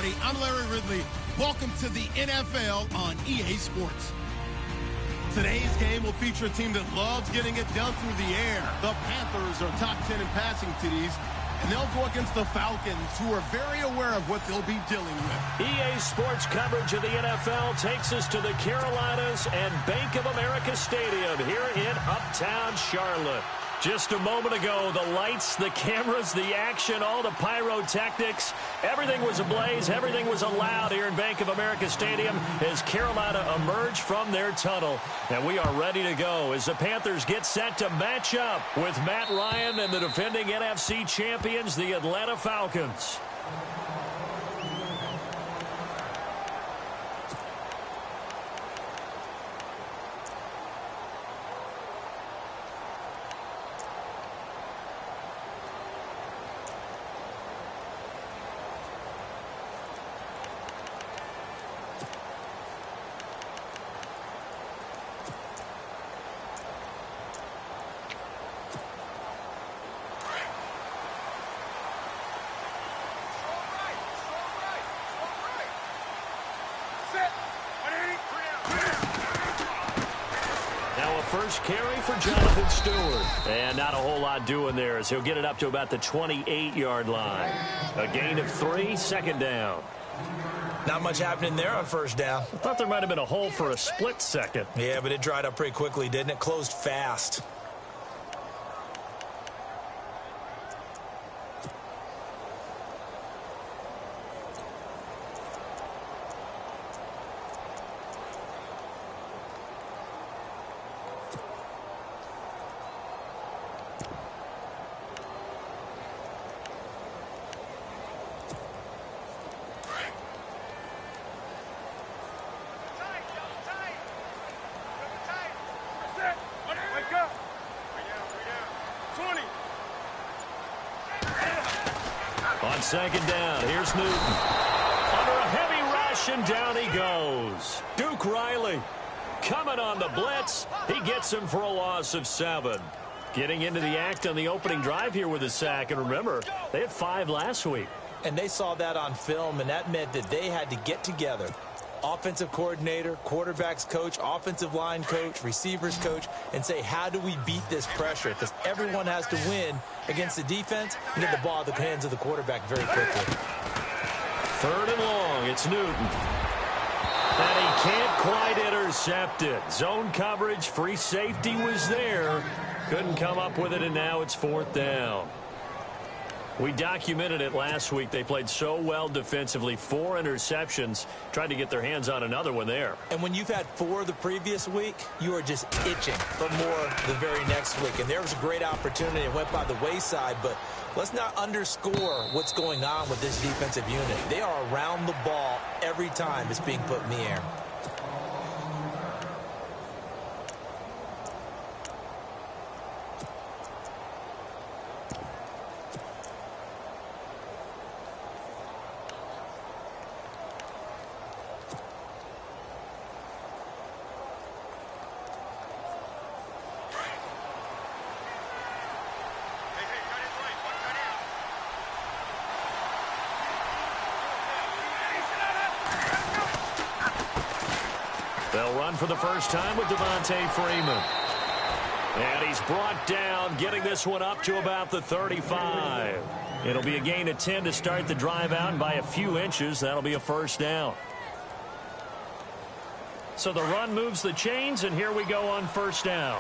everybody. I'm Larry Ridley. Welcome to the NFL on EA Sports. Today's game will feature a team that loves getting it done through the air. The Panthers are top 10 in passing TDs, and they'll go against the Falcons, who are very aware of what they'll be dealing with. EA Sports coverage of the NFL takes us to the Carolinas and Bank of America Stadium here in Uptown Charlotte. Just a moment ago, the lights, the cameras, the action, all the pyrotechnics, everything was ablaze, everything was allowed here in Bank of America Stadium as Carolina emerged from their tunnel. And we are ready to go as the Panthers get set to match up with Matt Ryan and the defending NFC champions, the Atlanta Falcons. First carry for Jonathan Stewart. And not a whole lot doing there as he'll get it up to about the 28-yard line. A gain of 3, second down. Not much happening there on first down. I thought there might have been a hole for a split second. Yeah, but it dried up pretty quickly, didn't it? Closed fast. On second down, here's Newton. Under a heavy rush, and down he goes. Duke Riley coming on the blitz. He gets him for a loss of 7. Getting into the act on the opening drive here with a sack. And remember, they had 5 last week. And they saw that on film, and that meant that they had to get together. Offensive coordinator, quarterbacks coach, offensive line coach, receivers coach, and say, how do we beat this pressure? Because everyone has to win against the defense and get the ball out of the hands of the quarterback very quickly. 3rd and long, it's Newton. And he can't quite intercept it. Zone coverage, free safety was there. Couldn't come up with it, and now it's 4th down. We documented it last week. They played so well defensively. 4 interceptions. Tried to get their hands on another one there. And when you've had 4 the previous week, you are just itching for more the very next week. And there was a great opportunity. It went by the wayside, but let's not underscore what's going on with this defensive unit. They are around the ball every time it's being put in the air. They'll run for the first time with Devontae Freeman. And he's brought down, getting this one up to about the 35. It'll be a gain of 10 to start the drive out, and by a few inches, that'll be a first down. So the run moves the chains, and here we go on first down.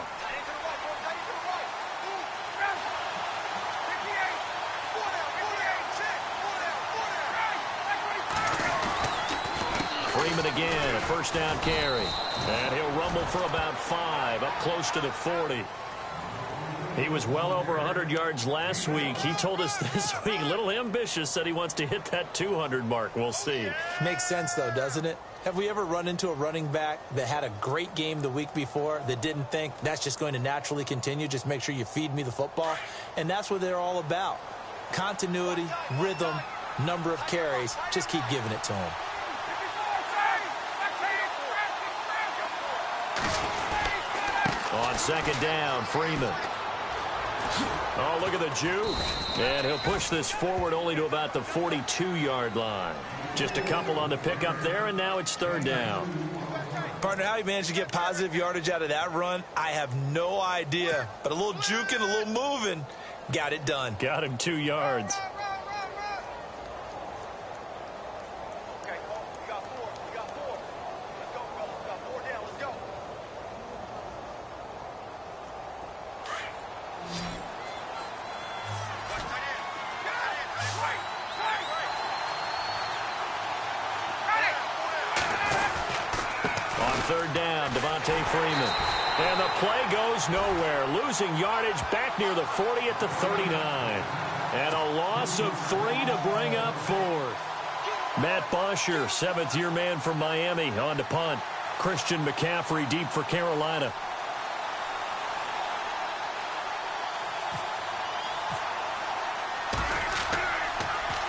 Freeman again, a first down carry. And he'll rumble for about 5, up close to the 40. He was well over 100 yards last week. He told us this week, a little ambitious, said he wants to hit that 200 mark. We'll see. Makes sense, though, doesn't it? Have we ever run into a running back that had a great game the week before that didn't think that's just going to naturally continue? Just make sure you feed me the football. And that's what they're all about. Continuity, rhythm, number of carries. Just keep giving it to him. On second down, Freeman. Oh, look at the juke. And he'll push this forward only to about the 42-yard line. Just a couple on the pickup there, and now it's third down. Partner, how he managed to get positive yardage out of that run, I have no idea. But a little juking, a little moving, got it done. Got him 2 yards. Third down, Devontae Freeman. And the play goes nowhere. Losing yardage back near the 40 at the 39. And a loss of 3 to bring up 4th. Matt Bosher, 7th-year man from Miami, on to punt. Christian McCaffrey deep for Carolina.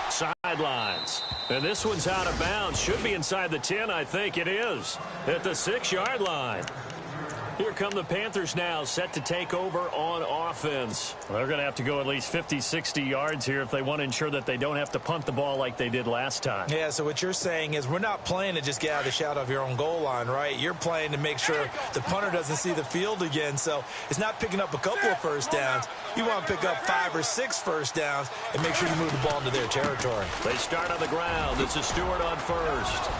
Sidelines. And this one's out of bounds. Should be inside the 10, I think it is. At the 6-yard line. Here come the Panthers now, set to take over on offense. They're going to have to go at least 50, 60 yards here if they want to ensure that they don't have to punt the ball like they did last time. Yeah, so what you're saying is we're not playing to just get out of the shadow of your own goal line, right? You're playing to make sure the punter doesn't see the field again. So it's not picking up a couple of first downs. You want to pick up 5 or 6 first downs and make sure you move the ball into their territory. They start on the ground. It's a Stewart on first.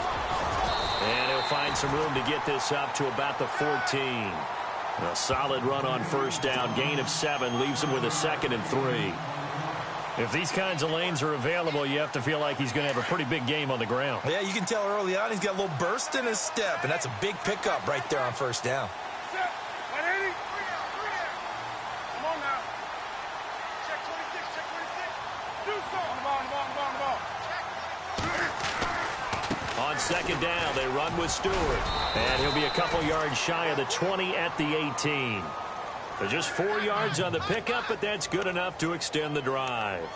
And he'll find some room to get this up to about the 14. A solid run on first down. Gain of 7 leaves him with a 2nd and 3. If these kinds of lanes are available, you have to feel like he's going to have a pretty big game on the ground. Yeah, you can tell early on he's got a little burst in his step, and that's a big pickup right there on first down. On second down, they run with Stewart. And he'll be a couple yards shy of the 20 at the 18. So just 4 yards on the pickup, but that's good enough to extend the drive.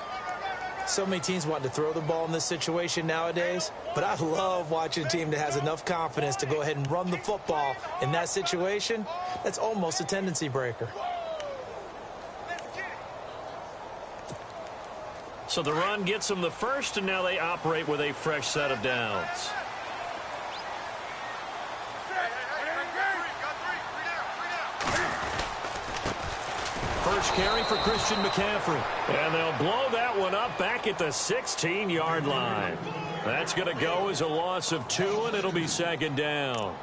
So many teams want to throw the ball in this situation nowadays, but I love watching a team that has enough confidence to go ahead and run the football in that situation. That's almost a tendency breaker. So the run gets them the first, and now they operate with a fresh set of downs. First carry for Christian McCaffrey. And they'll blow that one up back at the 16-yard line. That's going to go as a loss of 2, and it'll be second down.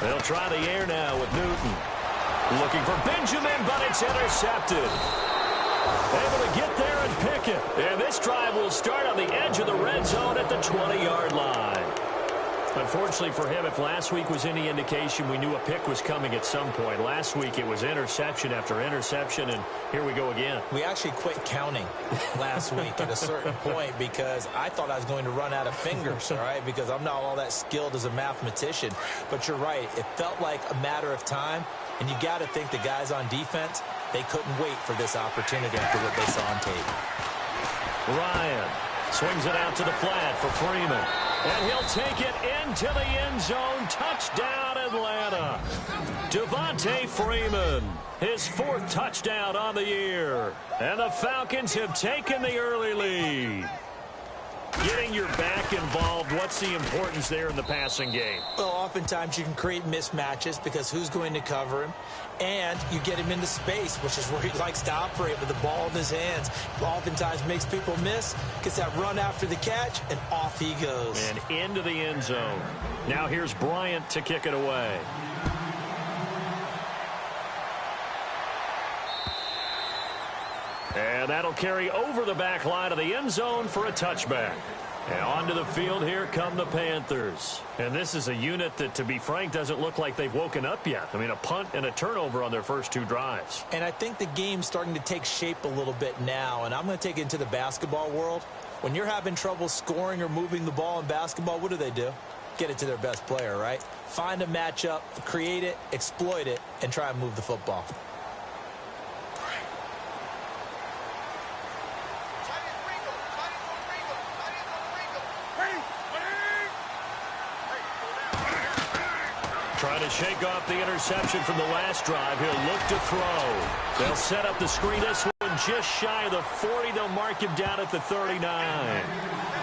They'll try the air now with Newton. Looking for Benjamin, but it's intercepted. Able to get there and pick it. And this drive will start on the edge of the red zone at the 20-yard line. Unfortunately for him, if last week was any indication, we knew a pick was coming at some point. Last week it was interception after interception, and here we go again. We actually quit counting last week at a certain point because I thought I was going to run out of fingers, all right, because I'm not all that skilled as a mathematician. But you're right. It felt like a matter of time, and you got to think the guys on defense, they couldn't wait for this opportunity after what they saw on tape. Ryan swings it out to the flat for Freeman. And he'll take it into the end zone. Touchdown, Atlanta. Devontae Freeman, his 4th touchdown on the year. And the Falcons have taken the early lead. Getting your back involved, what's the importance there in the passing game? Well, oftentimes you can create mismatches because who's going to cover him? And you get him into space, which is where he likes to operate with the ball in his hands. Oftentimes makes people miss, gets that run after the catch, and off he goes. And into the end zone. Now here's Bryant to kick it away. And that'll carry over the back line of the end zone for a touchback. And onto the field, here come the Panthers. And this is a unit that, to be frank, doesn't look like they've woken up yet. I mean, a punt and a turnover on their first 2 drives. And I think the game's starting to take shape a little bit now. And I'm going to take it into the basketball world. When you're having trouble scoring or moving the ball in basketball, what do? get it to their best player, right? Find a matchup, create it, exploit it, and try and move the football. Trying to shake off the interception from the last drive. He'll look to throw. They'll set up the screen. This one just shy of the 40. They'll mark him down at the 39.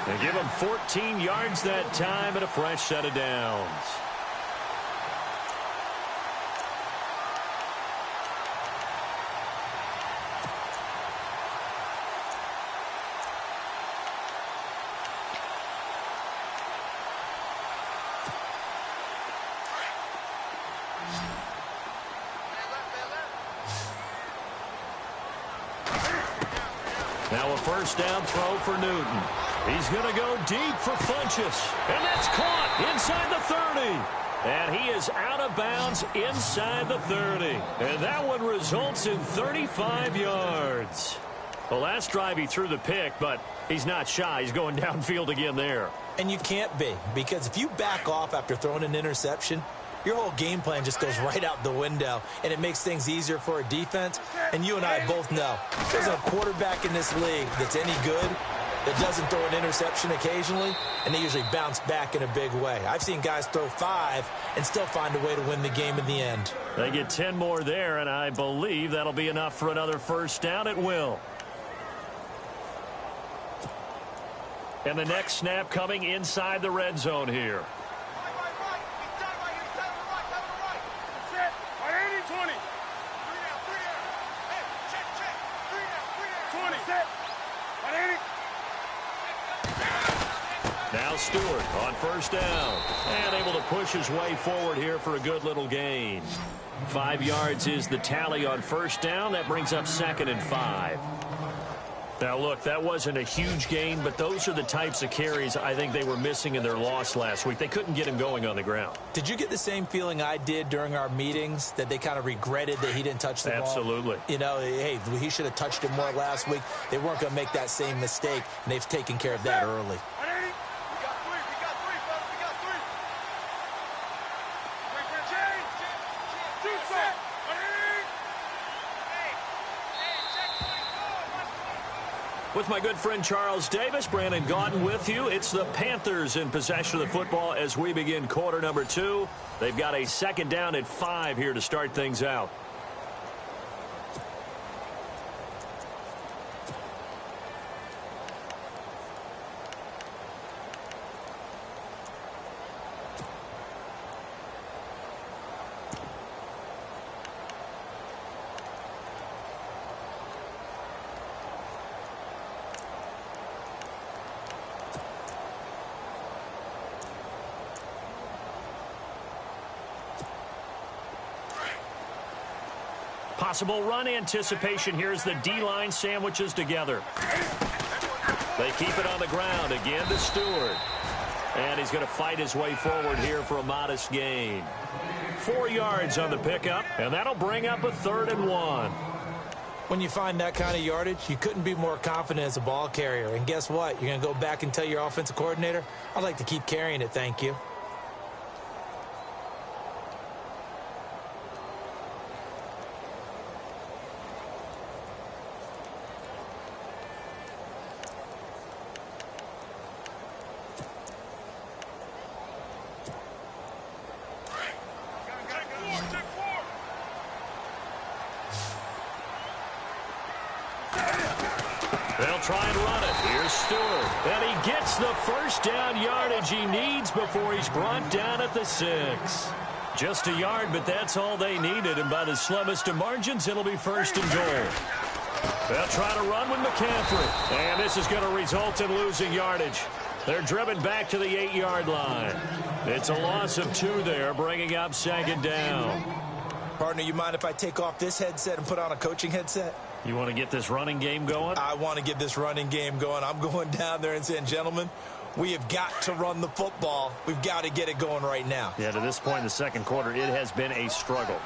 They give him 14 yards that time and a fresh set of downs. Now a first down throw for Newton. He's going to go deep for Funchess. And that's caught inside the 30. And he is out of bounds inside the 30. And that one results in 35 yards. The last drive he threw the pick, but he's not shy. He's going downfield again there. And you can't be, because if you back off after throwing an interception, your whole game plan just goes right out the window, and it makes things easier for a defense. And you and I both know there's a quarterback in this league that's any good that doesn't throw an interception occasionally, and they usually bounce back in a big way. I've seen guys throw 5 and still find a way to win the game in the end. They get 10 more there, and I believe that'll be enough for another first down. It will. And the next snap coming inside the red zone here. Now Stewart on first down and able to push his way forward here for a good little gain. 5 yards is the tally on first down. That brings up 2nd and 5. Now, look, that wasn't a huge gain, but those are the types of carries I think they were missing in their loss last week. They couldn't get him going on the ground. Did you get the same feeling I did during our meetings, that they kind of regretted that he didn't touch the ball? Absolutely. You know, hey, he should have touched it more last week. They weren't going to make that same mistake, and they've taken care of that early. With my good friend Charles Davis, Brandon Gaudin with you. It's the Panthers in possession of the football as we begin quarter number 2. They've got a 2nd down at 5 here to start things out. Possible run anticipation. Here's the D-line sandwiches together. They keep it on the ground again to Stewart. And he's going to fight his way forward here for a modest gain. 4 yards on the pickup, and that'll bring up a 3rd and 1. When you find that kind of yardage, you couldn't be more confident as a ball carrier. And guess what? You're going to go back and tell your offensive coordinator, I'd like to keep carrying it, thank you. They'll try and run it. Here's Stewart. And he gets the first down yardage he needs before he's brought down at the 6. Just a yard, but that's all they needed. And by the slimmest of margins, it'll be 1st and goal. They'll try to run with McCaffrey. And this is going to result in losing yardage. They're driven back to the 8-yard line. It's a loss of 2 there, bringing up 2nd down. Partner, you mind if I take off this headset and put on a coaching headset? You want to get this running game going? I want to get this running game going. I'm going down there and saying, gentlemen, we have got to run the football. We've got to get it going right now. Yeah, to this point in the 2nd quarter, it has been a struggle.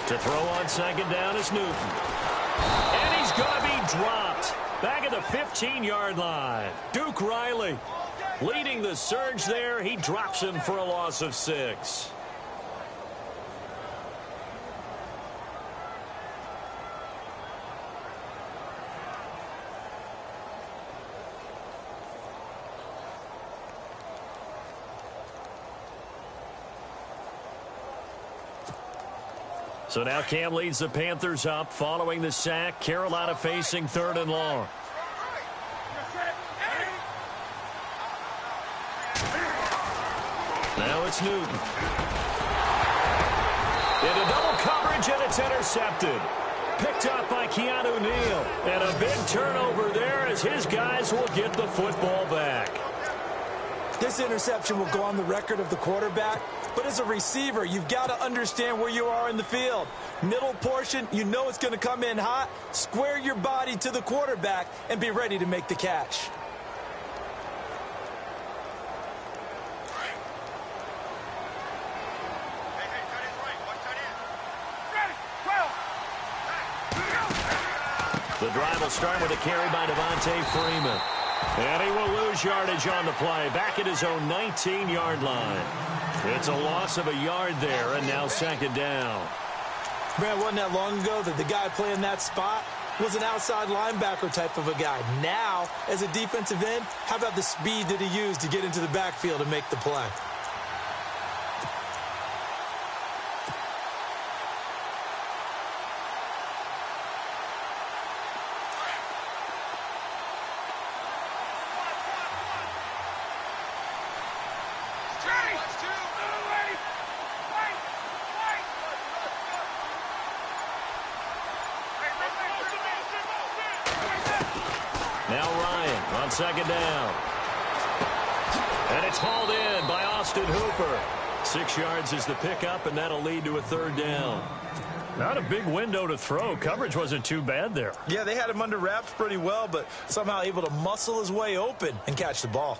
To To throw on second down is Newton. And he's going to be dropped. Back at the 15-yard line. Duke Riley leading the surge there. He drops him for a loss of 6. So now Cam leads the Panthers up following the sack. Carolina facing 3rd and long. Now it's Newton. Into double coverage, and it's intercepted. Picked up by Keanu Neal. And a big turnover there as his guys will get the football back. This interception will go on the record of the quarterback, but as a receiver, you've got to understand where you are in the field. Middle portion, you know it's going to come in hot. Square your body to the quarterback and be ready to make the catch. The drive will start with a carry by Devontae Freeman. And he will lose yardage on the play, back at his own 19-yard line. It's a loss of a yard there, and now 2nd down. Man, wasn't that long ago that the guy playing that spot was an outside linebacker type of a guy. Now, as a defensive end, how about the speed that he used to get into the backfield and make the play? Now Ryan on 2nd down. And it's hauled in by Austin Hooper. 6 yards is the pickup, and that'll lead to a 3rd down. Not a big window to throw. Coverage wasn't too bad there. Yeah, they had him under wraps pretty well, but somehow able to muscle his way open and catch the ball.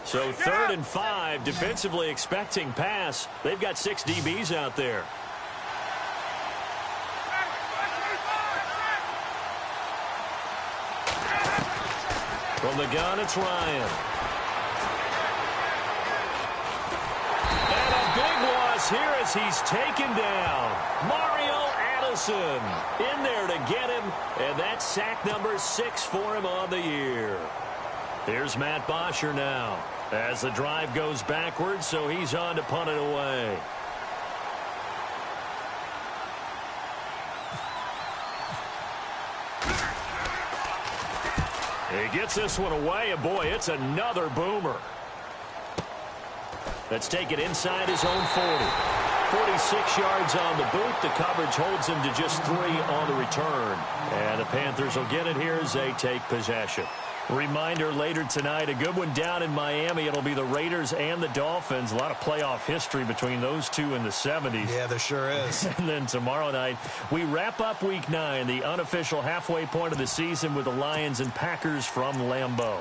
So 3rd and 5, defensively expecting pass. They've got 6 DBs out there. From the gun, it's Ryan. And a big loss here as he's taken down. Mario Addison in there to get him, and that's sack number 6 for him on the year. Here's Matt Bosher now as the drive goes backwards, so he's on to punt it away. He gets this one away, and boy, it's another boomer. Let's take it inside his own 40. 46 yards on the boot. The coverage holds him to just 3 on the return. And the Panthers will get it here as they take possession. Reminder later tonight, a good one down in Miami. It'll be the Raiders and the Dolphins. A lot of playoff history between those two in the 70s. Yeah, there sure is. And then tomorrow night, we wrap up Week 9, the unofficial halfway point of the season with the Lions and Packers from Lambeau.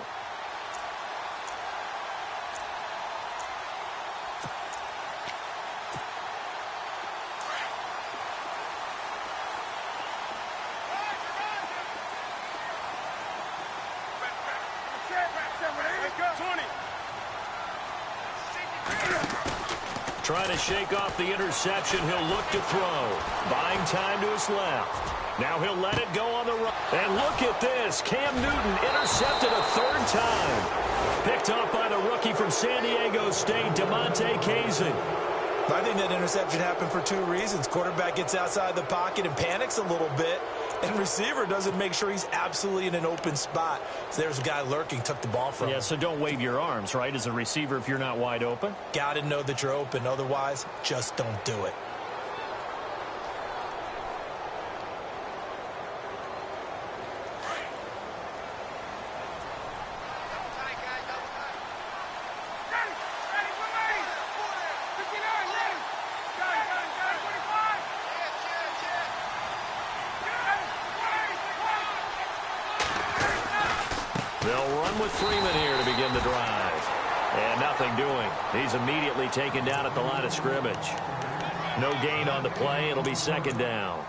Trying to shake off the interception. He'll look to throw. Buying time to his left. Now he'll let it go on the right. And look at this. Cam Newton intercepted a 3rd time. Picked off by the rookie from San Diego State, DeMonte Kazin. I think that interception happened for 2 reasons. Quarterback gets outside the pocket and panics a little bit, and receiver doesn't make sure he's absolutely in an open spot. So there's a guy lurking, took the ball from him. Yeah, so don't wave your arms, right, as a receiver if you're not wide open. Got to know that you're open. Otherwise, just don't do it. run with Freeman here to begin the drive. And nothing doing. He's immediately taken down at the line of scrimmage. No gain on the play. It'll be second down.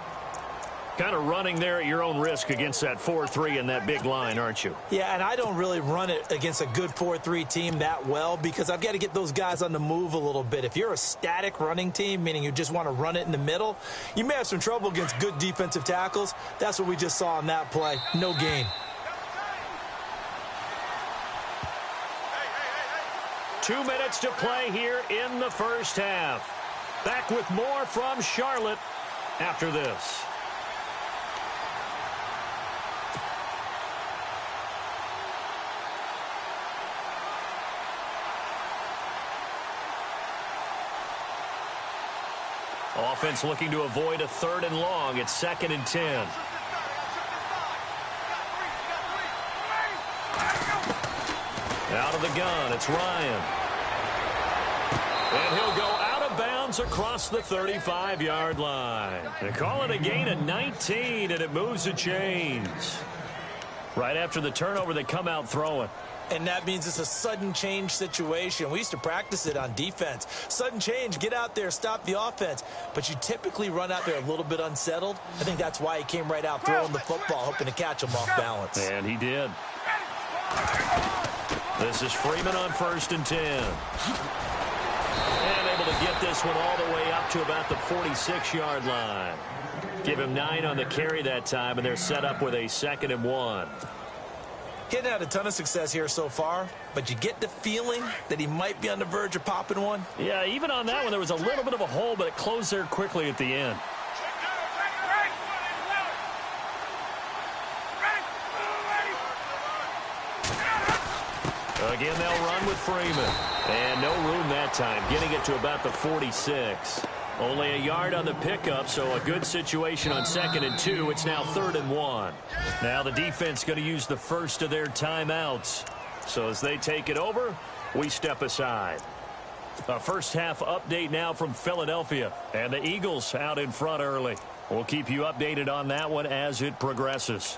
Kind of running there at your own risk against that 4-3 and that big line, aren't you? Yeah, and I don't really run it against a good 4-3 team that well because I've got to get those guys on the move a little bit. If you're a static running team, meaning you just want to run it in the middle, you may have some trouble against good defensive tackles. That's what we just saw on that play. No gain. 2 minutes to play here in the first half. Back with more from Charlotte after this. Offense looking to avoid a 3rd and long. It's 2nd and 10. Out of the gun, it's Ryan. And he'll go out of bounds across the 35-yard line. They call it a gain of 19, and it moves the chains. Right after the turnover, they come out throwing. And that means it's a sudden change situation. We used to practice it on defense. Sudden change, get out there, stop the offense. But you typically run out there a little bit unsettled. I think that's why he came right out throwing the football, hoping to catch him off balance. And he did. This is Freeman on 1st and 10. And able to get this one all the way up to about the 46-yard line. Give him 9 on the carry that time, and they're set up with a 2nd and 1. He hadn't had a ton of success here so far, but you get the feeling that he might be on the verge of popping one. Yeah, even on that one, there was a little bit of a hole, but it closed there quickly at the end. Again, they'll run with Freeman. And no room that time, getting it to about the 46. Only a yard on the pickup, so a good situation on 2nd and 2. It's now 3rd and 1. Now the defense going to use the first of their timeouts. So as they take it over, we step aside. A first half update now from Philadelphia. And the Eagles out in front early. We'll keep you updated on that one as it progresses.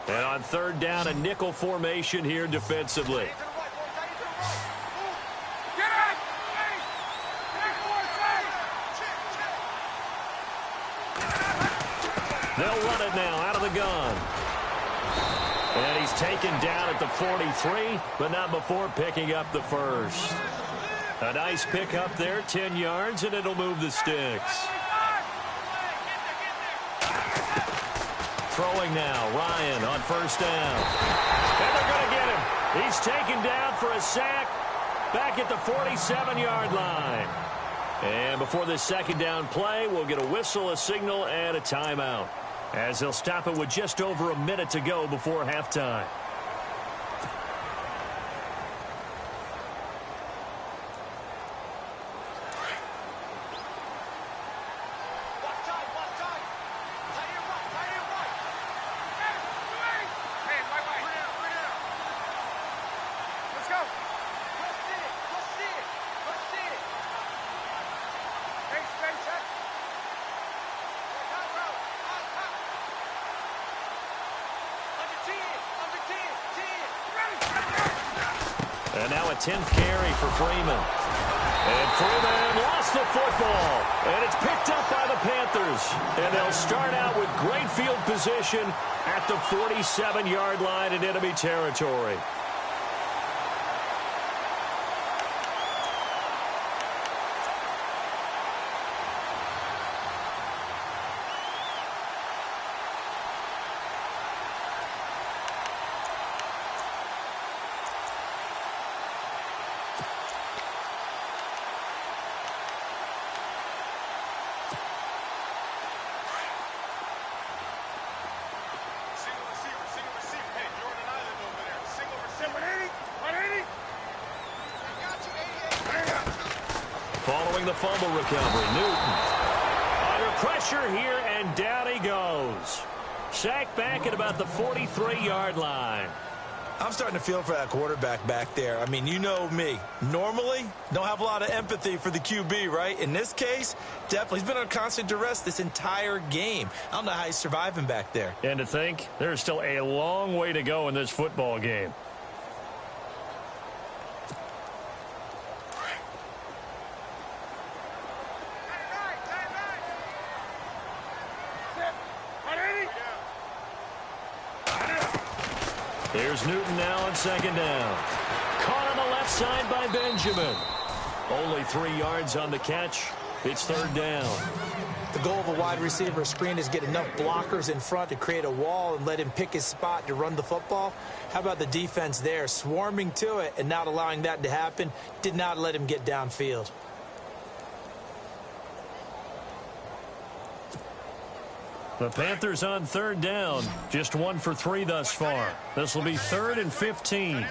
And on 3rd down, a nickel formation here defensively. They'll run it now out of the gun. And he's taken down at the 43, but not before picking up the first. A nice pickup there, 10 yards, and it'll move the sticks. Throwing now, Ryan on 1st down. And they're going to get him. He's taken down for a sack back at the 47-yard line. And before this 2nd down play, we'll get a whistle, a signal, and a timeout, as they'll stop it with just over a minute to go before halftime. And now a 10th carry for Freeman. And Freeman lost the football. And it's picked up by the Panthers. And they'll start out with great field position at the 47-yard line in enemy territory. Following the fumble recovery, Newton under pressure here, and down he goes. Sacked back at about the 43-yard line. I'm starting to feel for that quarterback back there. I mean, you know me. Normally, don't have a lot of empathy for the QB, right? In this case, definitely. He's been under constant duress this entire game. I don't know how he's surviving back there. And to think, there's still a long way to go in this football game. Here's Newton now on second down. Caught on the left side by Benjamin. Only 3 yards on the catch. It's third down. The goal of a wide receiver screen is get enough blockers in front to create a wall and let him pick his spot to run the football. How about the defense there, swarming to it and not allowing that to happen? Did not let him get downfield. The Panthers on third down. Just 1 for 3 thus far. This will be 3rd and 15.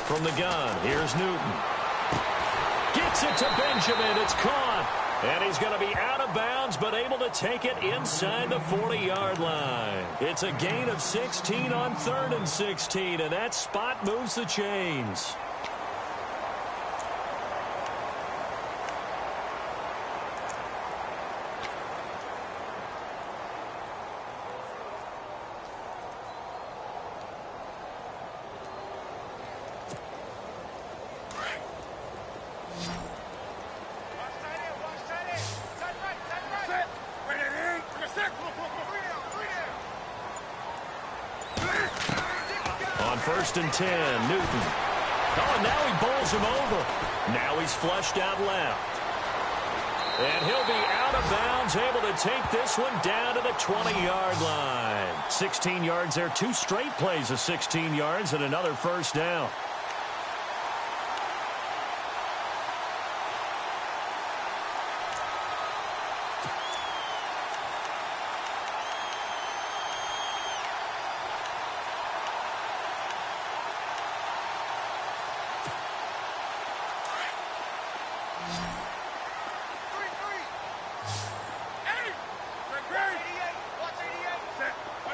From the gun, here's Newton. Gets it to Benjamin. It's caught. And he's going to be out of bounds, but able to take it inside the 40-yard line. It's a gain of 16 on 3rd and 16, and that spot moves the chains. First and 10, Newton. Oh, and now he bowls him over. Now he's flushed out left. And he'll be out of bounds, able to take this one down to the 20-yard line. 16 yards there, 2 straight plays of 16 yards and another first down.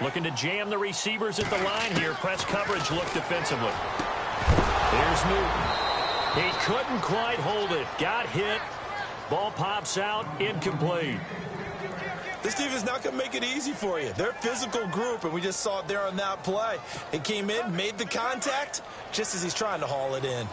Looking to jam the receivers at the line here. Press coverage look defensively. Here's Newton. He couldn't quite hold it. Got hit. Ball pops out. Incomplete. This team is not going to make it easy for you. They're a physical group, and we just saw it there on that play. He came in, made the contact, just as he's trying to haul it in.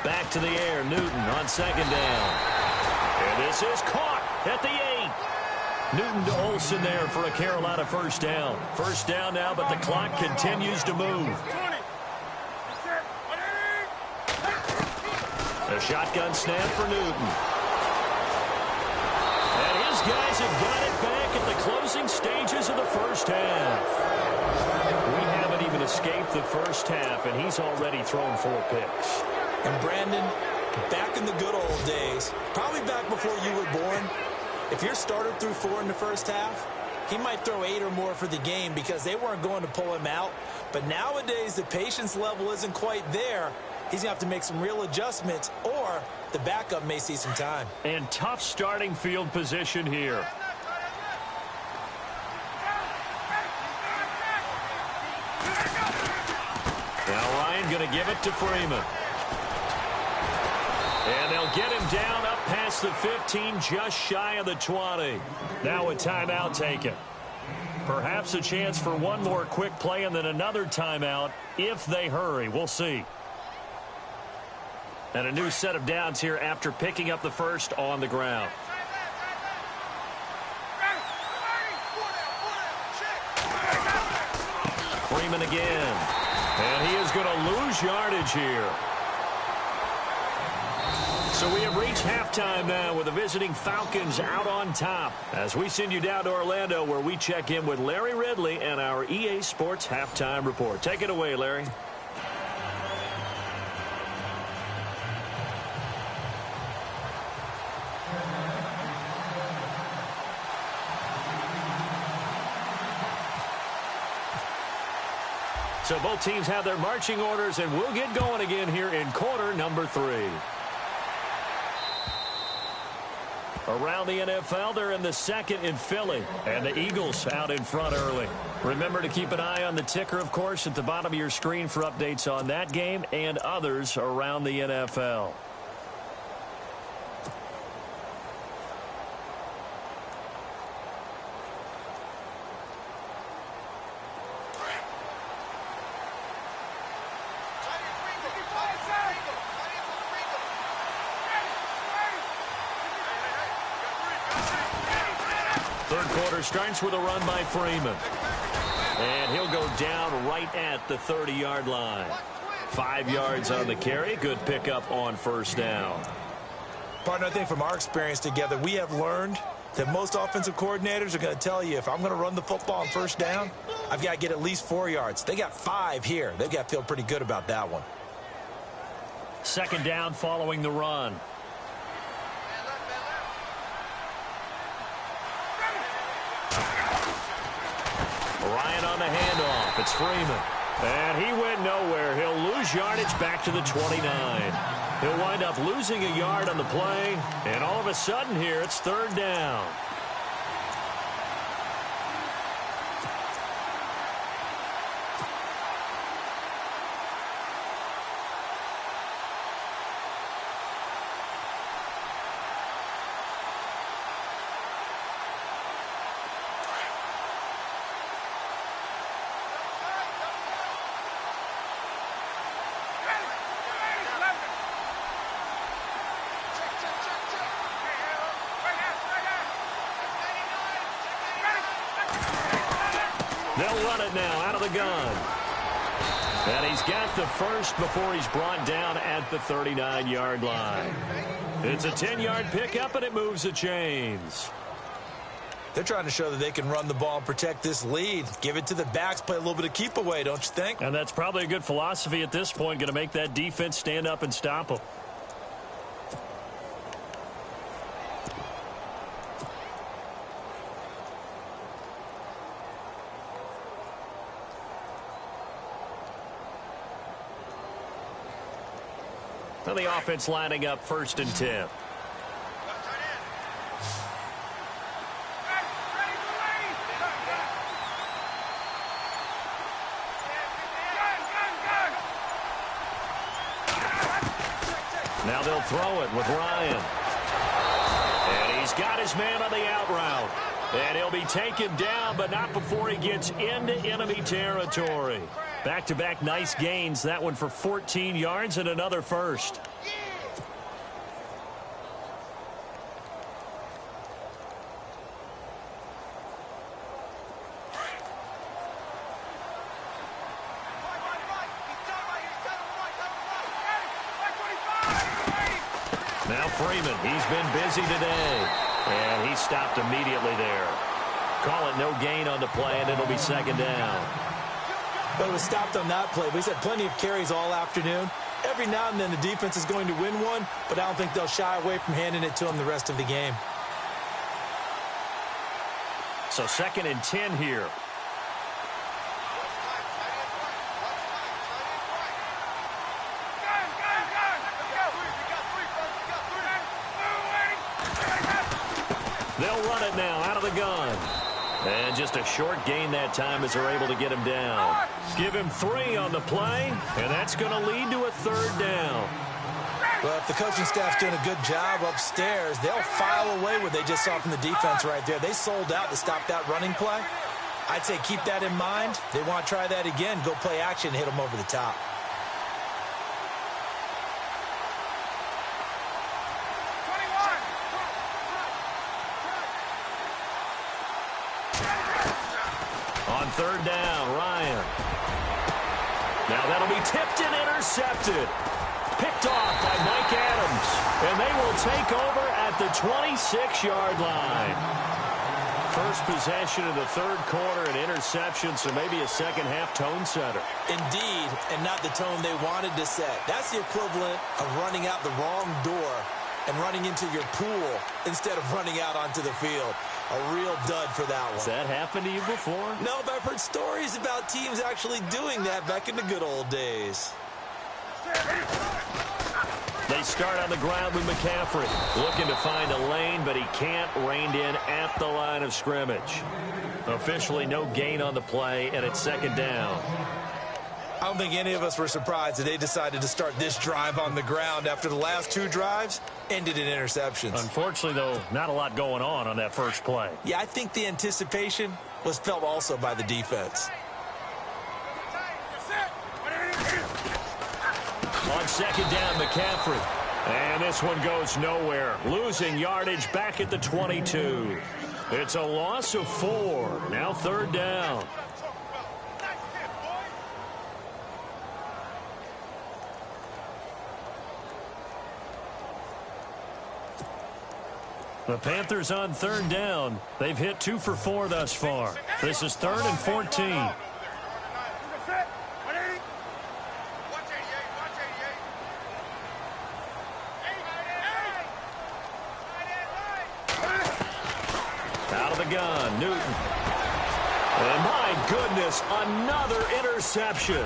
Back to the air, Newton on second down. And this is caught at the 8. Newton to Olsen there for a Carolina first down. First down now, but the clock continues to move. A shotgun snap for Newton. And his guys have got it back at the closing stages of the first half. We haven't even escaped the first half, and he's already thrown 4 picks. And Brandon, back in the good old days, probably back before you were born, if your starter threw 4 in the first half, he might throw 8 or more for the game because they weren't going to pull him out. But nowadays, the patience level isn't quite there. He's going to have to make some real adjustments, or the backup may see some time. And tough starting field position here. Now Ryan going to give it to Freeman. And they'll get him down up past the 15, just shy of the 20. Now a timeout taken. Perhaps a chance for one more quick play and then another timeout if they hurry. We'll see. And a new set of downs here after picking up the first on the ground. Freeman again. And he is going to lose yardage here. So we have reached halftime now with the visiting Falcons out on top as we send you down to Orlando where we check in with Larry Ridley and our EA Sports Halftime Report. Take it away, Larry. So both teams have their marching orders, and we'll get going again here in quarter number 3. Around the NFL, they're in the second in Philly, and the Eagles out in front early. Remember to keep an eye on the ticker, of course, at the bottom of your screen for updates on that game and others around the NFL. Third quarter starts with a run by Freeman. And he'll go down right at the 30-yard line. 5 yards on the carry. Good pickup on first down. Partner, I think from our experience together, we have learned that most offensive coordinators are going to tell you, if I'm going to run the football on first down, I've got to get at least 4 yards. They got 5 here. They've got to feel pretty good about that one. Second down following the run. Ryan on the handoff. It's Freeman. And he went nowhere. He'll lose yardage back to the 29. He'll wind up losing a yard on the play. And all of a sudden here, it's third down. They'll run it now out of the gun. And he's got the first before he's brought down at the 39-yard line. It's a 10-yard pickup, and it moves the chains. They're trying to show that they can run the ball and protect this lead. Give it to the backs, play a little bit of keep away, don't you think? And that's probably a good philosophy at this point, going to make that defense stand up and stop them. So the offense lining up first and 10. Now they'll throw it with Ryan. And he's got his man on the out route. And he'll be taken down, but not before he gets into enemy territory. Back-to-back nice gains. That one for 14 yards and another first. Now Freeman, he's been busy today. And he stopped immediately there. Call it no gain on the play, and it'll be second down. But it was stopped on that play. But he's had plenty of carries all afternoon. Every now and then the defense is going to win one, but I don't think they'll shy away from handing it to him the rest of the game. So second and 10 here. They'll run it now out of the gun. And just a short gain that time as they're able to get him down. Give him 3 on the play, and that's going to lead to a third down. Well, if the coaching staff's doing a good job upstairs, they'll file away what they just saw from the defense right there. They sold out to stop that running play. I'd say keep that in mind. They want to try that again, go play action, hit them over the top. On third down, Ryan. Now that'll be tipped and intercepted. Picked off by Mike Adams. And they will take over at the 26-yard line. First possession of the third quarter, an interception, so maybe a second-half tone setter. Indeed, and not the tone they wanted to set. That's the equivalent of running out the wrong door and running into your pool instead of running out onto the field. A real dud for that one. Has that happened to you before? No, but I've heard stories about teams actually doing that back in the good old days. They start on the ground with McCaffrey. Looking to find a lane, but he can't. Reined in at the line of scrimmage. Officially no gain on the play, and it's second down. I don't think any of us were surprised that they decided to start this drive on the ground after the last two drives ended in interceptions. Unfortunately, though, not a lot going on that first play. Yeah, I think the anticipation was felt also by the defense. On second down, McCaffrey. And this one goes nowhere. Losing yardage back at the 22. It's a loss of 4. Now third down. The Panthers on third down. They've hit 2 for 4 thus far. This is 3rd and 14. Out of the gun, Newton. And my goodness, another interception.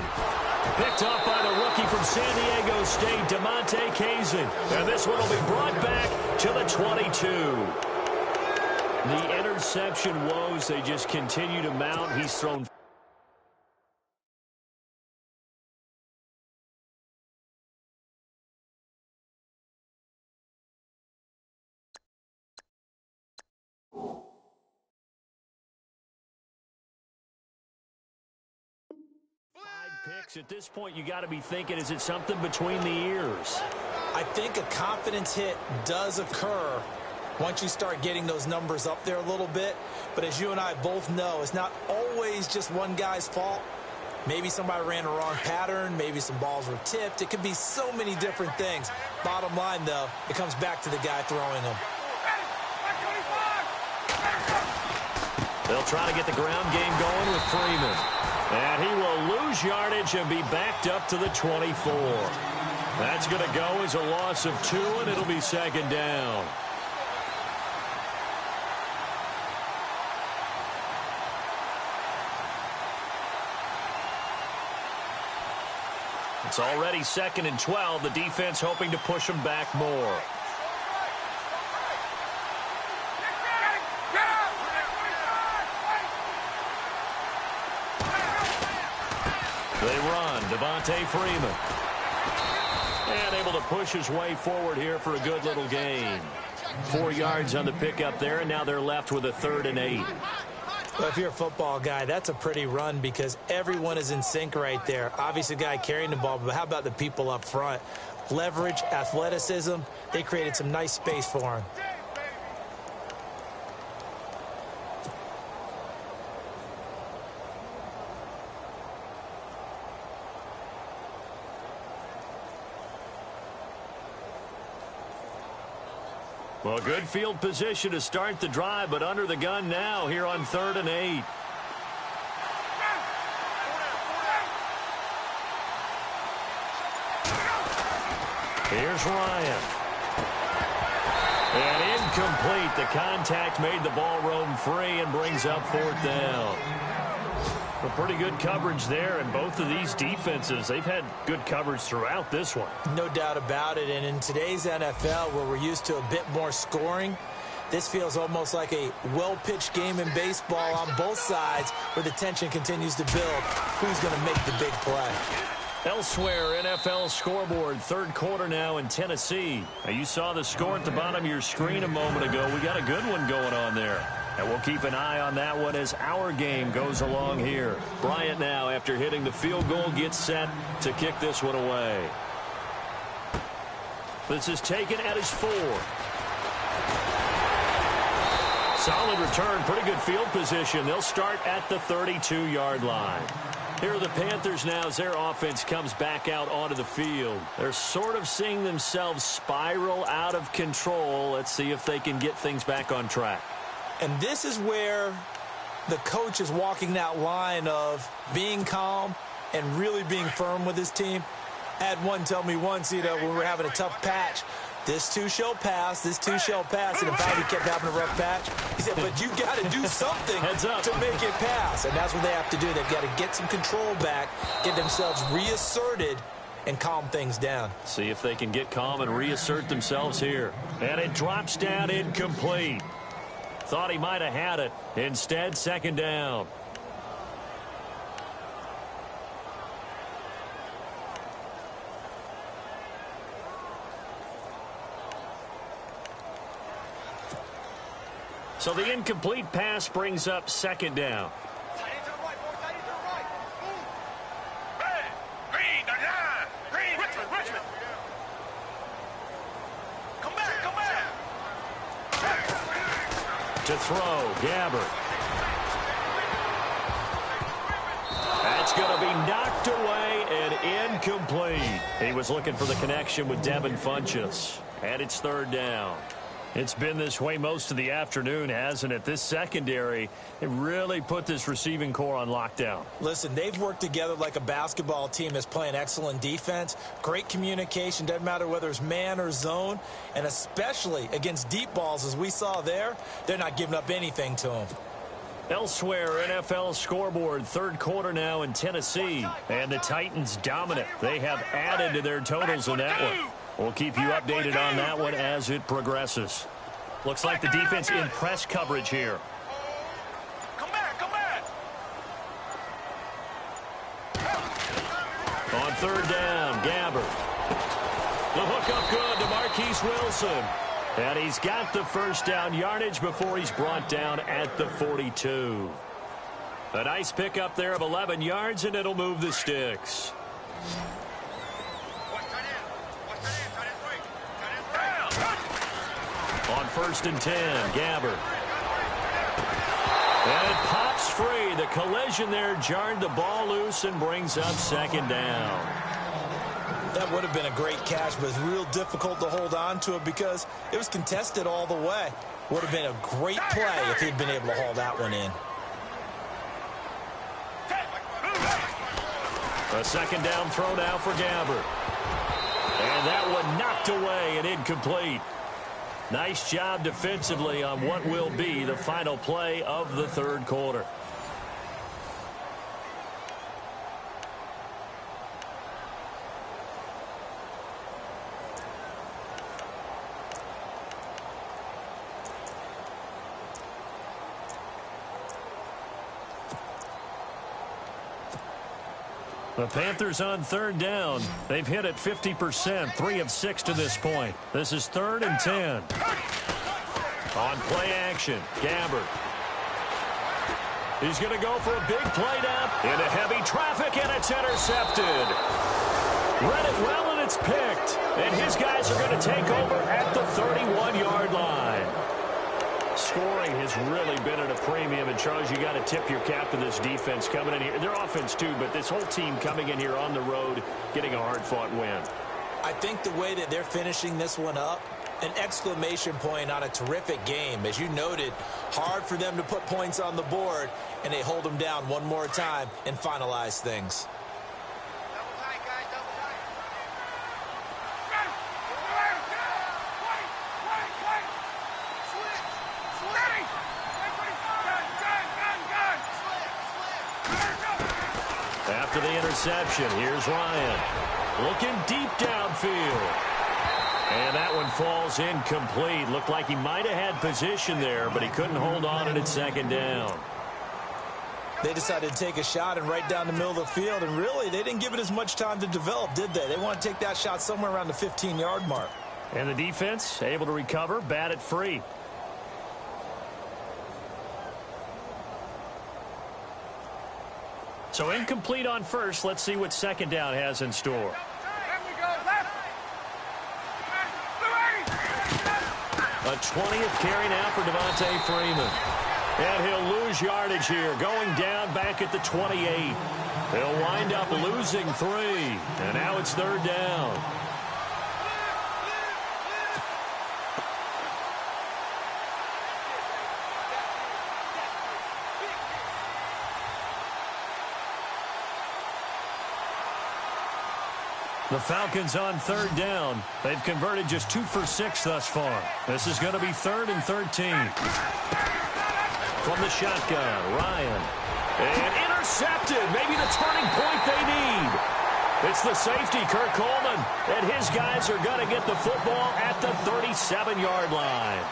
Picked off by the rookie from San Diego State, Demonte Kazin. And this one will be brought back to the 22. The interception woes, they just continue to mount. He's thrown. Picks. At this point, you got to be thinking, is it something between the ears? I think a confidence hit does occur once you start getting those numbers up there a little bit. But as you and I both know, it's not always just one guy's fault. Maybe somebody ran a wrong pattern. Maybe some balls were tipped. It could be so many different things. Bottom line, though, it comes back to the guy throwing them. They'll try to get the ground game going with Freeman. And he will lose yardage and be backed up to the 24. That's going to go as a loss of 2, and it'll be second down. It's already 2nd and 12. The defense hoping to push them back more. They run, Devontae Freeman. And able to push his way forward here for a good little gain. 4 yards on the pickup there, and now they're left with a 3rd and 8. Well, if you're a football guy, that's a pretty run because everyone is in sync right there. Obviously, the guy carrying the ball, but how about the people up front? Leverage, athleticism, they created some nice space for him. Well, good field position to start the drive, but under the gun now here on 3rd and 8. Here's Ryan. And incomplete. The contact made the ball roam free and brings up 4th down. Well, pretty good coverage there, and both of these defenses, they've had good coverage throughout this one. No doubt about it, and in today's NFL, where we're used to a bit more scoring, this feels almost like a well-pitched game in baseball on both sides where the tension continues to build. Who's going to make the big play? Elsewhere, NFL scoreboard, 3rd quarter now in Tennessee. Now, you saw the score at the bottom of your screen a moment ago. We got a good one going on there. And we'll keep an eye on that one as our game goes along here. Bryant now, after hitting the field goal, gets set to kick this one away. This is taken at his 4. Solid return, pretty good field position. They'll start at the 32-yard line. Here are the Panthers now as their offense comes back out onto the field. They're sort of seeing themselves spiral out of control. Let's see if they can get things back on track. And this is where the coach is walking that line of being calm and really being firm with his team. I had one tell me once, when we were having a tough patch, This too shall pass. This too shall pass. And in fact, he kept having a rough patch. He said, but you got to do something to make it pass. And that's what they have to do. They've got to get some control back, get themselves reasserted, and calm things down. See if they can get calm and reassert themselves here. And it drops down incomplete. Thought he might have had it. Instead, second down. So the incomplete pass brings up second down. To throw, Gabbert. That's going to be knocked away and incomplete. He was looking for the connection with Devin Funchess. And it's third down. It's been this way most of the afternoon, hasn't it? This secondary, it really put this receiving core on lockdown. Listen, they've worked together like a basketball team that's playing excellent defense. Great communication, doesn't matter whether it's man or zone. And especially against deep balls, as we saw there, they're not giving up anything to them. Elsewhere, NFL scoreboard, third quarter now in Tennessee. And the Titans dominant. They have added to their totals in that one. We'll keep you updated on that one as it progresses. Looks like the defense in press coverage here. Come back. On third down, Gabbert. The hook up good to Marquise Wilson. And he's got the first down yardage before he's brought down at the 42. A nice pickup there of 11 yards, and it'll move the sticks. On first and 10, Gabbert. And it pops free. The collision there jarred the ball loose and brings up second down. That would have been a great catch, but it's real difficult to hold on to it because it was contested all the way. Would have been a great play if he'd been able to haul that one in. A second down throw now for Gabbert. And that one knocked away and incomplete. Nice job defensively on what will be the final play of the third quarter. The Panthers on third down. They've hit it 50%, 3 of 6 to this point. This is third and 10. On play action, Gabbert. He's going to go for a big play down into heavy traffic, and it's intercepted. Read it well, and it's picked. And his guys are going to take over at the 31-yard line. Scoring has really been at a premium, and Charles, you got to tip your cap to this defense coming in here. Their offense too, but this whole team coming in here on the road, getting a hard-fought win. I think the way that they're finishing this one up, an exclamation point on a terrific game. As you noted, hard for them to put points on the board, and they hold them down one more time and finalize things. After the interception, here's Ryan. Looking deep downfield. And that one falls incomplete. Looked like he might have had position there, but he couldn't hold on at second down. They decided to take a shot and right down the middle of the field, and really, they didn't give it as much time to develop, did they? They want to take that shot somewhere around the 15-yard mark. And the defense able to recover, bat it free. So incomplete on first. Let's see what second down has in store. A 20th carry now for Devontae Freeman. And he'll lose yardage here, going down back at the 28. He'll wind up losing 3. And now it's third down. The Falcons on third down. They've converted just 2 for 6 thus far. This is going to be 3rd and 13. From the shotgun, Ryan. And intercepted. Maybe the turning point they need. It's the safety, Kirk Coleman. And his guys are going to get the football at the 37-yard line.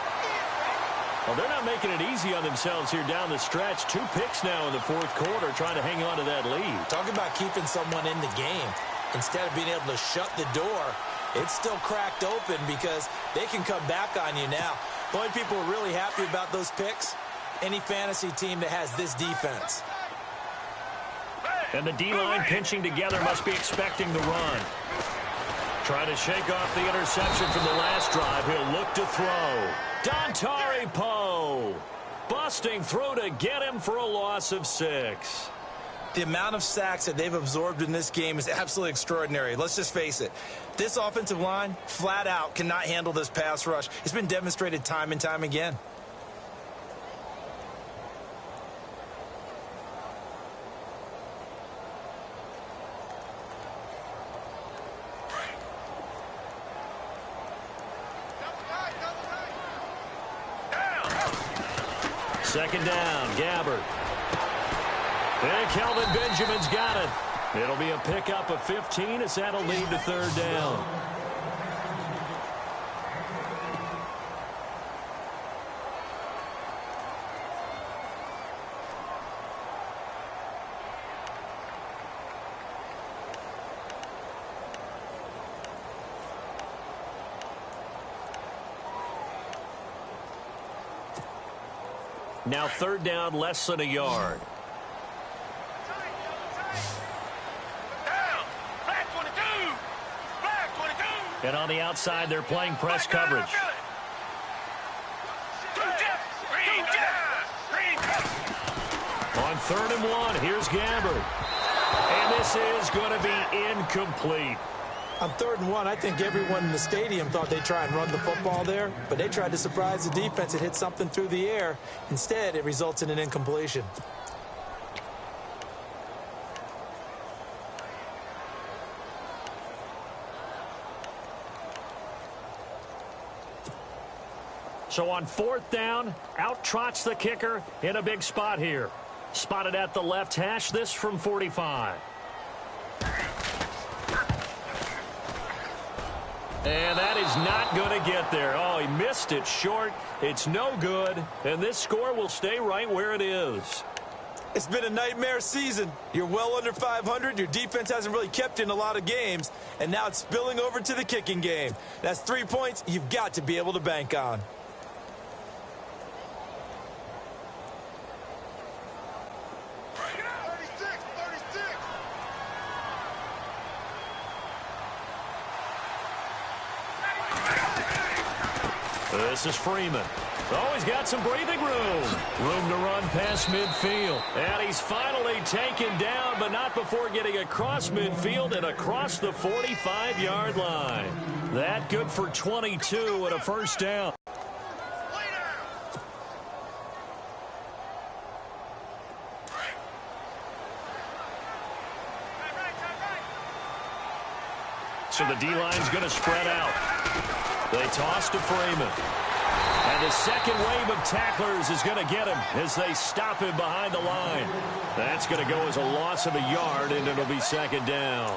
Well, they're not making it easy on themselves here down the stretch. 2 picks now in the fourth quarter trying to hang on to that lead. Talk about keeping someone in the game. Instead of being able to shut the door, it's still cracked open because they can come back on you now. The only people who are really happy about those picks, any fantasy team that has this defense. And the D-line pinching together must be expecting the run. Trying to shake off the interception from the last drive. He'll look to throw. Dontari Poe busting through to get him for a loss of 6. The amount of sacks that they've absorbed in this game is absolutely extraordinary. Let's just face it. This offensive line, flat out, cannot handle this pass rush. It's been demonstrated time and time again. Second down, Gabbard. And Kelvin Benjamin's got it. It'll be a pickup of 15 as that'll lead to third down. Now third down, less than a yard. And on the outside, they're playing press coverage. On 3rd and 1, here's Gabbard. And this is going to be incomplete. On 3rd and 1, I think everyone in the stadium thought they'd try and run the football there, but they tried to surprise the defense and hit something through the air. Instead, it results in an incompletion. So on 4th down, out trots the kicker in a big spot here. Spotted at the left hash, this from 45. And that is not going to get there. Oh, he missed it short. It's no good. And this score will stay right where it is. It's been a nightmare season. You're well under 500. Your defense hasn't really kept you in a lot of games. And now it's spilling over to the kicking game. That's 3 points you've got to be able to bank on. This is Freeman. Oh, he's got some breathing room. Room to run past midfield. And he's finally taken down, but not before getting across midfield and across the 45-yard line. That good for 22 and a first down. So the D-line's going to spread out. They toss to Freeman. And the second wave of tacklers is going to get him as they stop him behind the line. That's going to go as a loss of a yard, and it'll be second down.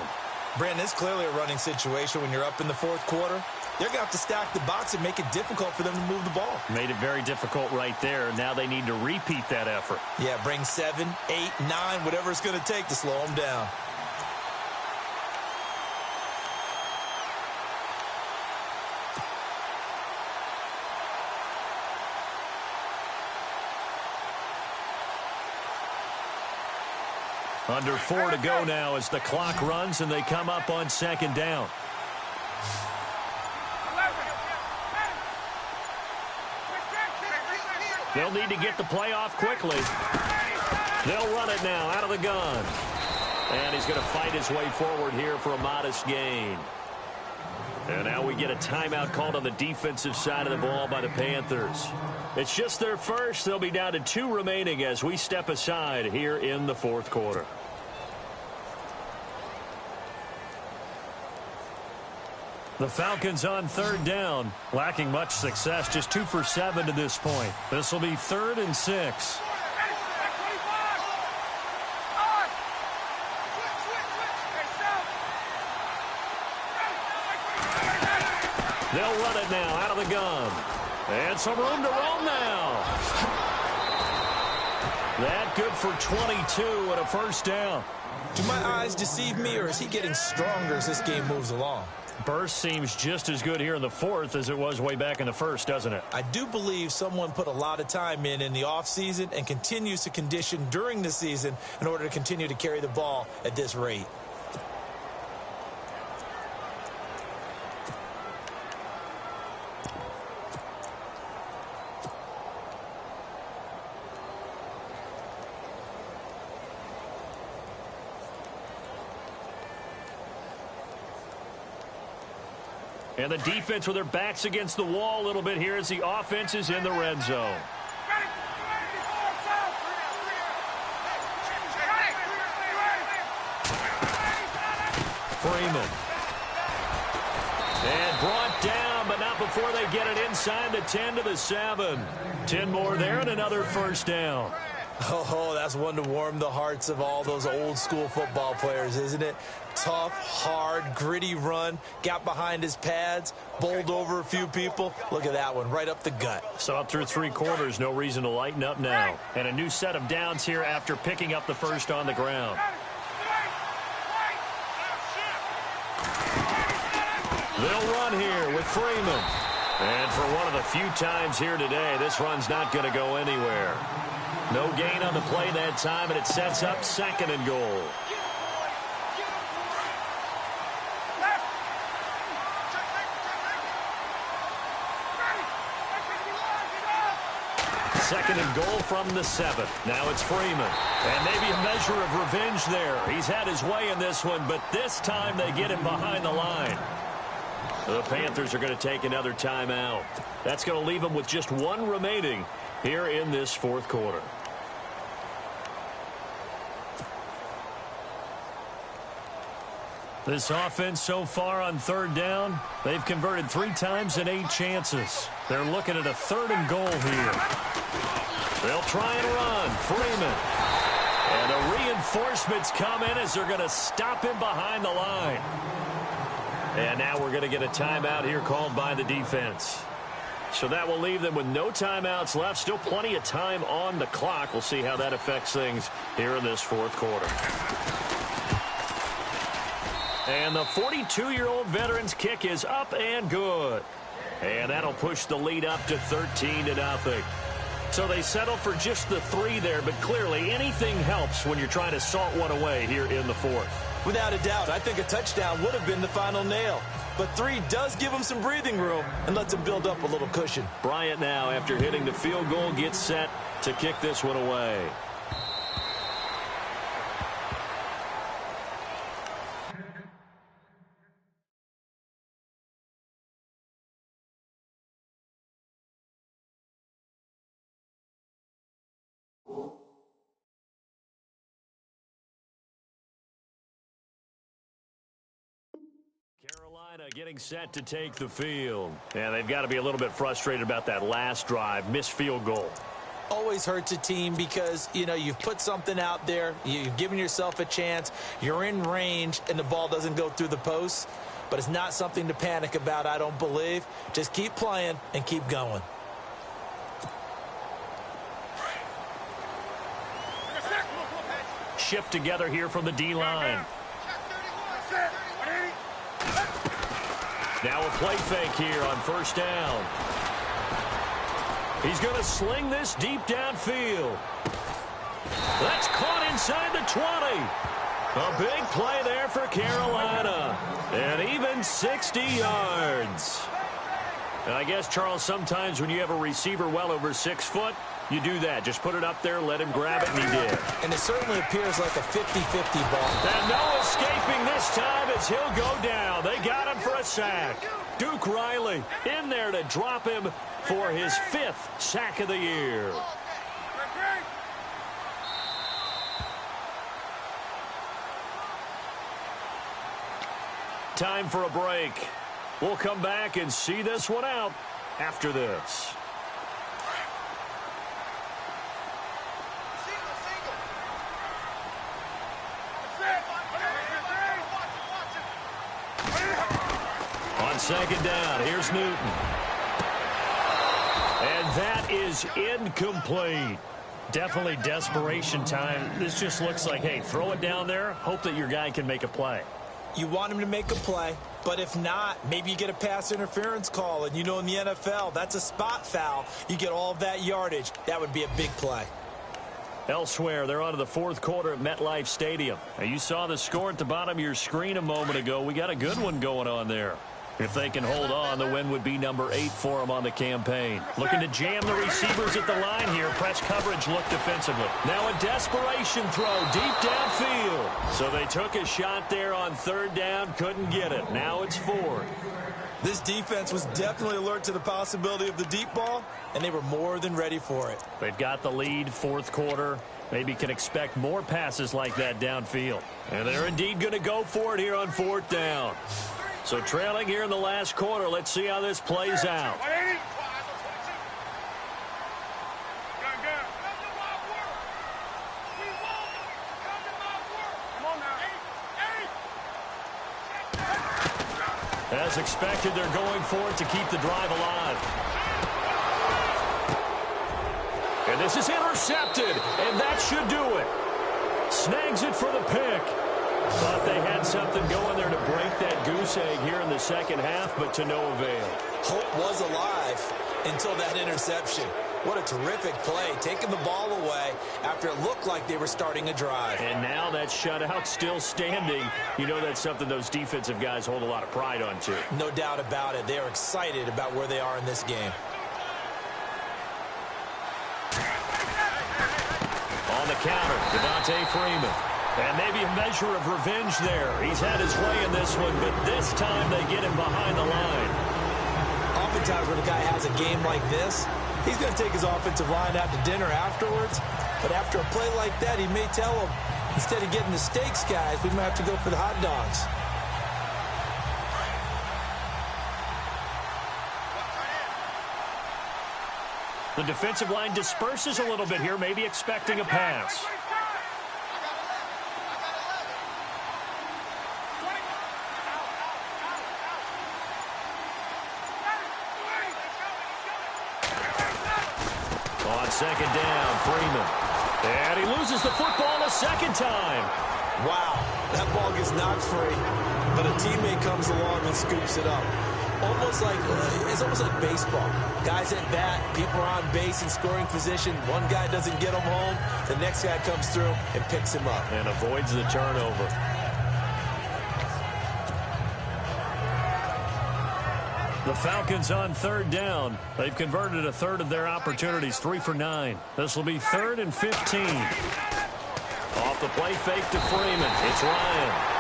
Brandon, it's clearly a running situation when you're up in the fourth quarter. They're going to have to stack the box and make it difficult for them to move the ball. Made it very difficult right there. Now they need to repeat that effort. Yeah, bring 7, 8, 9, whatever it's going to take to slow them down. Under 4 to go now as the clock runs and they come up on second down. They'll need to get the play off quickly. They'll run it now out of the gun. And he's going to fight his way forward here for a modest gain. And now we get a timeout called on the defensive side of the ball by the Panthers. It's just their first. They'll be down to 2 remaining as we step aside here in the fourth quarter. The Falcons on third down, lacking much success, just 2 for 7 to this point. This will be 3rd and 6. They'll run it now out of the gun. And some room to roam now. That good for 22 and a first down. Do my eyes deceive me, or is he getting stronger as this game moves along? Burst seems just as good here in the 4th as it was way back in the 1st, doesn't it? I do believe someone put a lot of time in the offseason and continues to condition during the season in order to continue to carry the ball at this rate. And the defense with their backs against the wall a little bit here as the offense is in the red zone. Freeman. And brought down, but not before they get it inside the 10 to the 7. 10 more there and another first down. Oh, that's one to warm the hearts of all those old school football players, isn't it? Tough, hard, gritty run, got behind his pads, bowled over a few people. Look at that one, right up the gut. So up through 3 quarters, no reason to lighten up now. And a new set of downs here after picking up the first on the ground. They'll run here with Freeman. And for one of the few times here today, this run's not going to go anywhere. No gain on the play that time, and it sets up 2nd and goal. Second and goal from the 7. Now it's Freeman. And maybe a measure of revenge there. He's had his way in this one, but this time they get him behind the line. The Panthers are going to take another timeout. That's going to leave them with just 1 remaining here in this 4th quarter. This offense so far on 3rd down, they've converted 3 times in 8 chances. They're looking at a 3rd and goal here. They'll try and run. Freeman. And the reinforcements come in as they're going to stop him behind the line. And now we're going to get a timeout here called by the defense. So that will leave them with no timeouts left. Still plenty of time on the clock. We'll see how that affects things here in this 4th quarter. And the 42-year-old veteran's kick is up and good. And that'll push the lead up to 13-0. So they settle for just the 3 there, but clearly anything helps when you're trying to salt one away here in the 4th. Without a doubt, I think a touchdown would have been the final nail. But 3 does give them some breathing room and lets them build up a little cushion. Bryant now, after hitting the field goal, gets set to kick this one away. Carolina getting set to take the field. Yeah, they've got to be a little bit frustrated about that last drive, missed field goal. Always hurts a team because, you know, you've put something out there, you've given yourself a chance, you're in range, and the ball doesn't go through the posts. But it's not something to panic about, I don't believe. Just keep playing and keep going. Shift together here from the D-line. Now a play fake here on first down. He's going to sling this deep downfield. That's caught inside the 20. A big play there for Carolina. And even 60 yards. And I guess, Charles, sometimes when you have a receiver well over 6 foot, you do that. Just put it up there, let him grab it, and he did. And it certainly appears like a 50-50 ball. And no escaping this time as he'll go down. They got him for a sack. Duke Riley in there to drop him for his 5th sack of the year. Time for a break. We'll come back and see this one out after this. On second down, here's Newton. And that is incomplete. Definitely desperation time. This just looks like, hey, throw it down there, hope that your guy can make a play. You want him to make a play, but if not, maybe you get a pass interference call, and you know in the NFL, that's a spot foul. You get all of that yardage. That would be a big play. Elsewhere, they're on to the fourth quarter at MetLife Stadium. Now, you saw the score at the bottom of your screen a moment ago. We got a good one going on there. If they can hold on, the win would be number 8 for them on the campaign. Looking to jam the receivers at the line here. Press coverage look defensively. Now a desperation throw deep downfield. So they took a shot there on third down, couldn't get it. Now it's 4th. This defense was definitely alert to the possibility of the deep ball, and they were more than ready for it. They've got the lead, fourth quarter. Maybe can expect more passes like that downfield. And they're indeed going to go for it here on 4th down. So trailing here in the last quarter, let's see how this plays out. As expected, they're going for it to keep the drive alive. And this is intercepted, and that should do it. Snags it for the pick. Thought they had something going there to break that goose egg here in the second half, but to no avail. Hope was alive until that interception. What a terrific play, taking the ball away after it looked like they were starting a drive. And now that shutout still standing. You know that's something those defensive guys hold a lot of pride on, too. No doubt about it. They are excited about where they are in this game. On the counter, Devontae Freeman. And maybe a measure of revenge there. He's had his way in this one, but this time they get him behind the line. Oftentimes when a guy has a game like this, he's going to take his offensive line out to dinner afterwards. But after a play like that, he may tell them, instead of getting the steaks, guys, we might have to go for the hot dogs. The defensive line disperses a little bit here, maybe expecting a pass. On second down, Freeman. And he loses the football a second time. Wow, that ball gets knocked free, but a teammate comes along and scoops it up. It's almost like baseball. Guys at bat, people are on base in scoring position. One guy doesn't get him home. The next guy comes through and picks him up. And avoids the turnover. The Falcons on third down. They've converted a third of their opportunities, 3 for 9. This will be 3rd and 15. Off the play fake to Freeman. It's Ryan.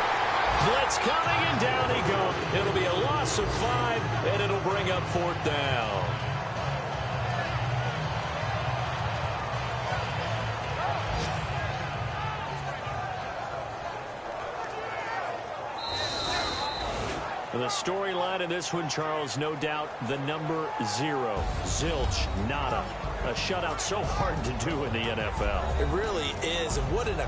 Blitz coming, and down he goes. It'll be a loss of 5, and it'll bring up 4th down. The storyline of this one, Charles, no doubt the number 0. Zilch, nada. A shutout so hard to do in the NFL. It really is, and what an